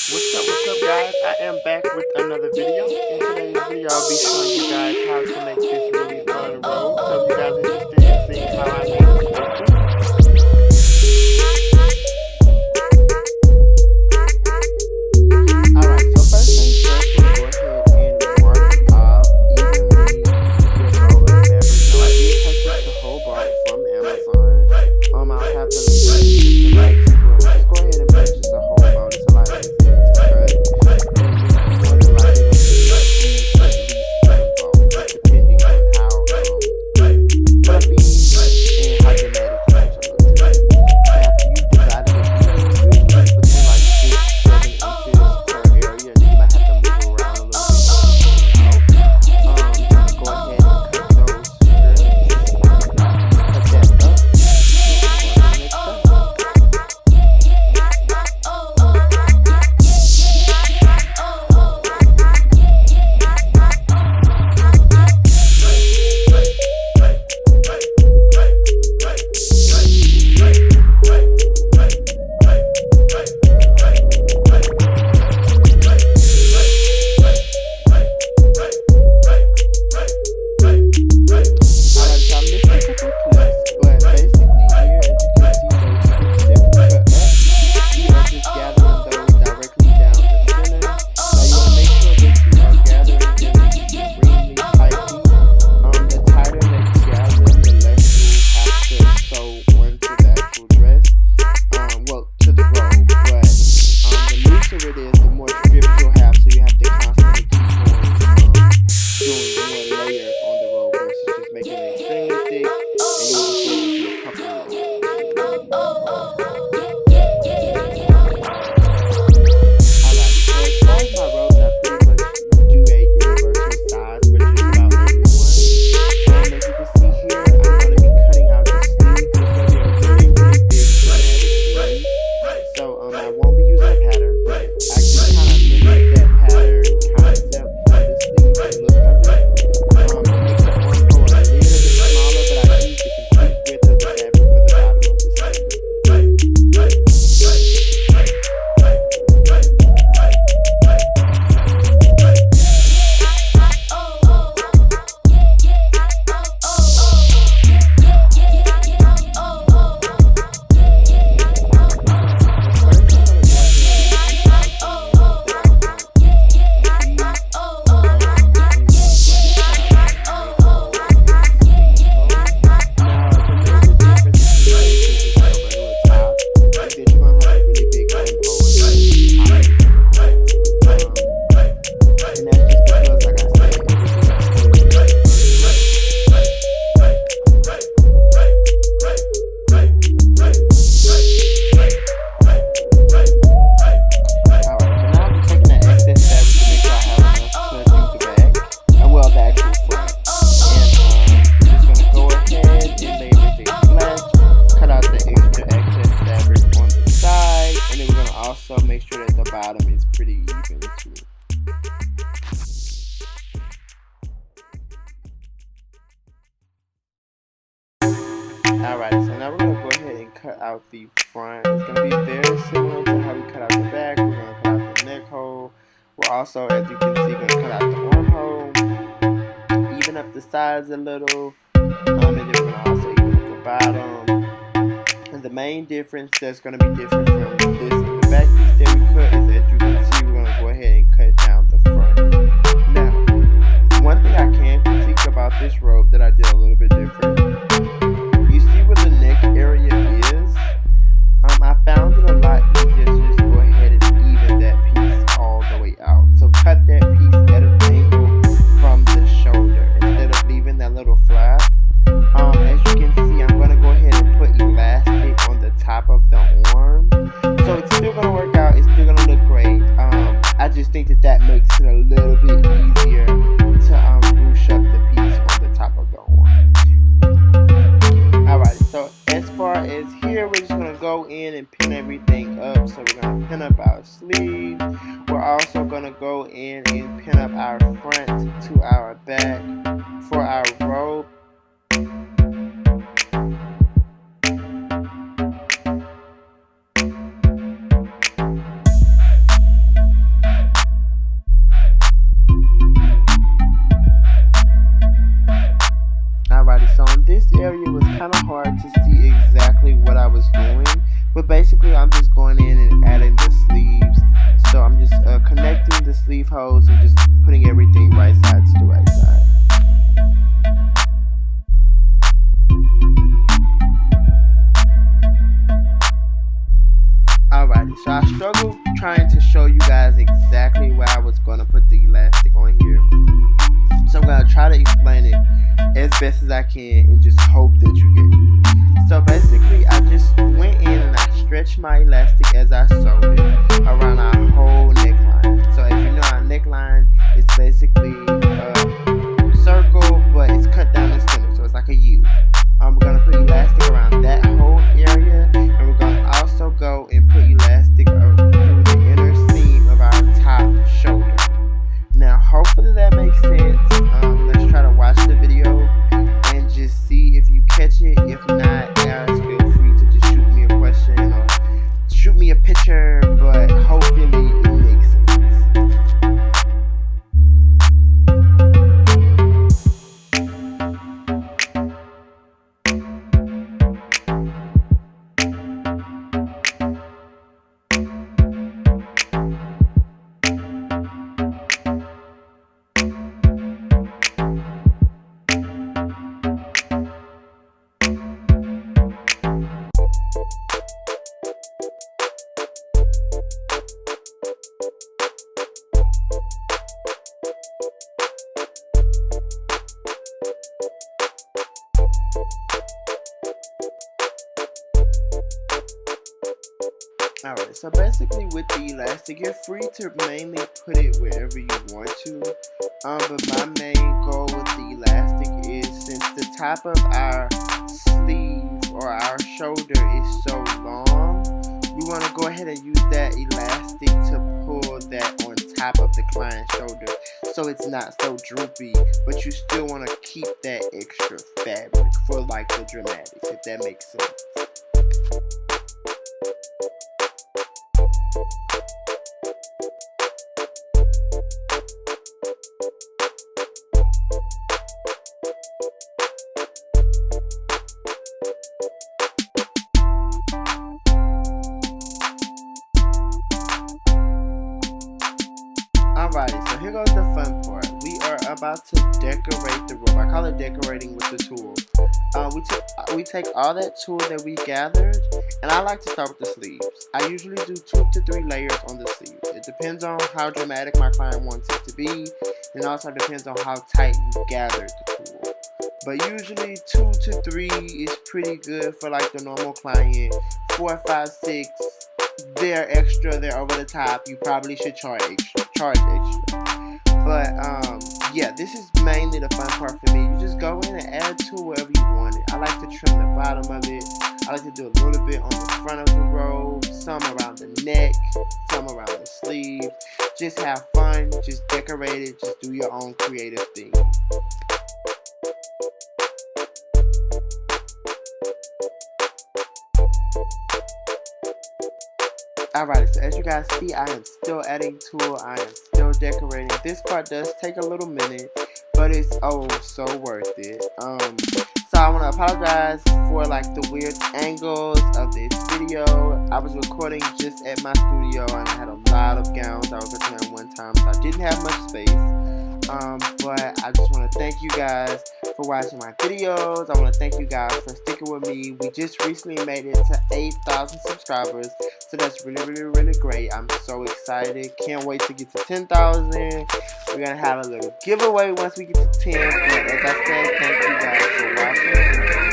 What's up, guys? I am back with another video. In today's video, I'll be showing you guys how to make this really fun robe. So if you guys are interested in seeing how I make this, alright, so first things first, we'll go ahead and mark off evenly your roll of fabric. Now I did purchase the whole bar from Amazon. I'll have the link in the right. Just go ahead and purchase the whole bar. It's a lot easier to cut. Depending on how fluffy and how dramatic you want to look. After you divide it between like 6-7 inches per area, and you might have to move around a little bit. Go ahead and cut those strips. Cut that up. Make sure that the bottom is pretty even too. Alright, so now we're going to go ahead and cut out the front. It's going to be very similar to how we cut out the back. We're going to cut out the neck hole. We're also, as you can see, going to cut out the armhole, even up the sides a little, and then we're going to also even up the bottom. And the main difference that's going to be different from this and the back piece that we cut is, as you can see, we're going to go ahead and cut down the front. Now, one thing I can critique about this robe that I did a little bit different, you see where the neck area is? I found it a lot easier to just go ahead and even that piece all the way out. So cut that piece at an angle from the shoulder instead of leaving that little flap. As you can see, I'm going to go ahead and put elastic on the top of the arm. So it's still going to work out. It's still going to look great. I just think that makes it a little bit easier to ruche up the piece on the top of the arm. Alright, so as far as here, we're just going to go in and pin everything up. So we're going to pin up our sleeves. We're also going to go in and pin up our front to our back for our robe. But basically, I'm just going in and adding the sleeves. So I'm just connecting the sleeve holes and just putting everything right sides to right side. Alrighty, so I struggled trying to show you guys exactly where I was going to put the elastic on here. So I'm going to try to explain it as best as I can and just hope that you get it. So basically, I just went in and I stretched my elastic as I sewed it around our whole neckline. So as you know, our neckline is basically a circle, but it's cut down the center, so it's like a U. We're going to put elastic around that whole area, and we're going to also go and put elastic through the inner seam of our top shoulder. Now, hopefully that makes sense. Let's try to watch the video and just see if you catch it. If not, guys, feel free to just shoot me a question or shoot me a picture, but hopefully it makes sense. Alright, so basically with the elastic, you're free to mainly put it wherever you want to. But my main goal with the elastic is, since the top of our sleeve or our shoulder is so long, we want to go ahead and use that elastic to pull that on top of the client's shoulder, so it's not so droopy, but you still want to keep that extra fabric for like the dramatics, if that makes sense. Alrighty, so here goes the fun part. We are about to decorate the robe. I call it decorating with the tool. We take all that tool that we gathered, and I like to start with the sleeves. I usually do 2 to 3 layers on the sleeves. It depends on how dramatic my client wants it to be, and also depends on how tight you gathered the tool. But usually 2 to 3 is pretty good for like the normal client. 4, 5, 6. They're extra, they're over the top. You probably should charge extra. But yeah, this is mainly the fun part for me. You just go in and add to wherever you want it. I like to trim the bottom of it. I like to do a little bit on the front of the robe, some around the neck, some around the sleeve. Just have fun, just decorate it, just do your own creative thing. Alright, so as you guys see, I am still adding tool, I am still decorating. This part does take a little minute, but it's oh so worth it. So I want to apologize for like the weird angles of this video. I was recording just at my studio and I had a lot of gowns I was working on one time, so I didn't have much space. But I just want to thank you guys for watching my videos. I want to thank you guys for sticking with me. We just recently made it to 8,000 subscribers, so that's really great. I'm so excited. Can't wait to get to 10,000. We're gonna have a little giveaway once we get to 10. But as I said, thank you guys for watching.